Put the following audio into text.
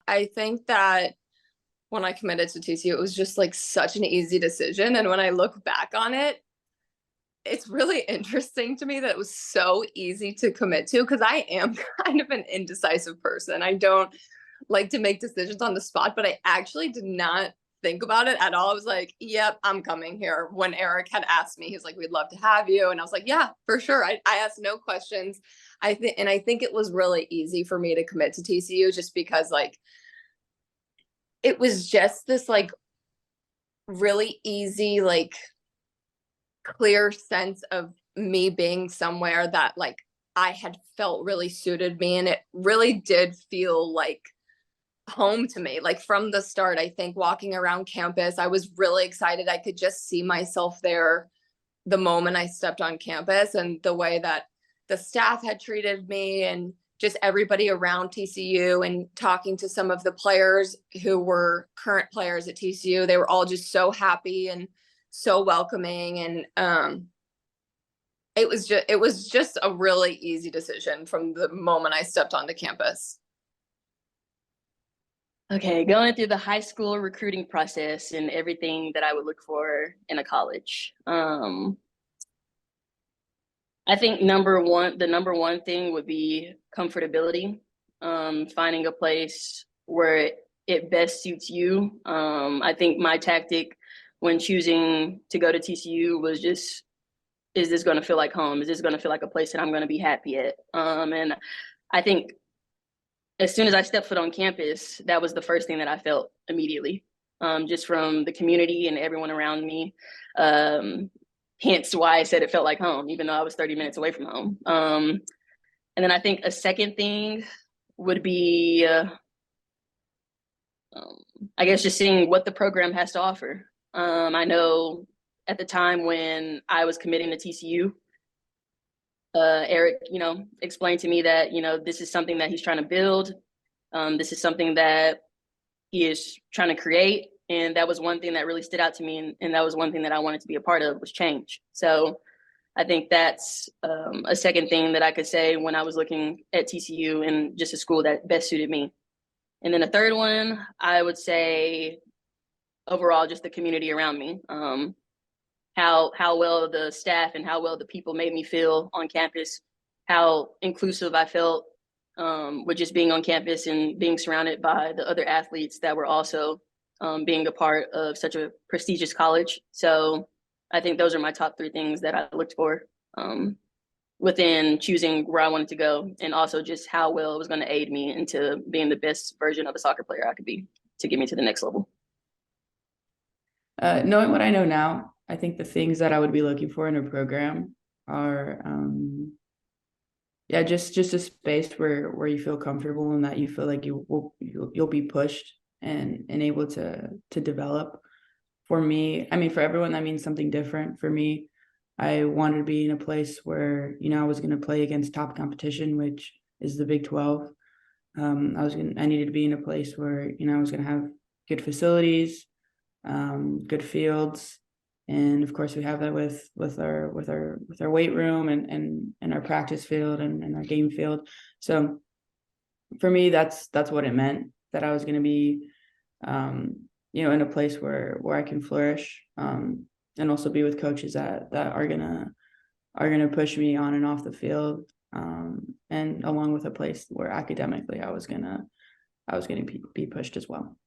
I think that when I committed to TCU, it was just like such an easy decision. And when I look back on it, it's really interesting to me that it was so easy to commit to because I am kind of an indecisive person. I don't like to make decisions on the spot, but I actually did not think about it at all. I was like, yep, I'm coming here. When Eric had asked me, he's like, we'd love to have you. And I was like, yeah, for sure. I asked no questions. I think it was really easy for me to commit to TCU just because like it was just this like really easy, like clear sense of me being somewhere that like I had felt really suited me. And it really did feel like home to me. Like from the start, I think walking around campus, I was really excited. I could just see myself there the moment I stepped on campus, and the way that the staff had treated me and just everybody around TCU, and talking to some of the players who were current players at TCU. They were all just so happy and so welcoming. And it was just a really easy decision from the moment I stepped onto campus. Okay, going through the high school recruiting process and everything that I would look for in a college. I think the number one thing would be comfortability. Finding a place where it best suits you. I think my tactic when choosing to go to TCU was just, is this going to feel like home? Is this going to feel like a place that I'm going to be happy at? And I think as soon as I stepped foot on campus, that was the first thing that I felt immediately, just from the community and everyone around me. Hence why I said it felt like home, even though I was 30 minutes away from home. And then I think a second thing would be, I guess, just seeing what the program has to offer. I know at the time when I was committing to TCU, Eric, explained to me that, this is something that he's trying to build. This is something that he is trying to create. And that was one thing that really stood out to me. And that was one thing that I wanted to be a part of, was change. So I think that's a second thing that I could say when I was looking at TCU and just a school that best suited me. And then a third one, I would say overall, just the community around me. How well the staff and how well the people made me feel on campus, how inclusive I felt with just being on campus and being surrounded by the other athletes that were also being a part of such a prestigious college. So I think those are my top three things that I looked for within choosing where I wanted to go, and also just how well it was going to aid me into being the best version of a soccer player I could be to get me to the next level. Knowing what I know now, I think the things that I would be looking for in a program are, just a space where you feel comfortable and that you feel like you'll be pushed and able to develop. For me, I mean, for everyone, that means something different. For me, I wanted to be in a place where, I was going to play against top competition, which is the Big 12. I needed to be in a place where, I was going to have good facilities, good fields. And of course we have that with our weight room and our practice field and our game field. So for me, that's what it meant, that I was going to be, in a place where I can flourish, and also be with coaches that are gonna push me on and off the field, and along with a place where academically I was gonna be pushed as well.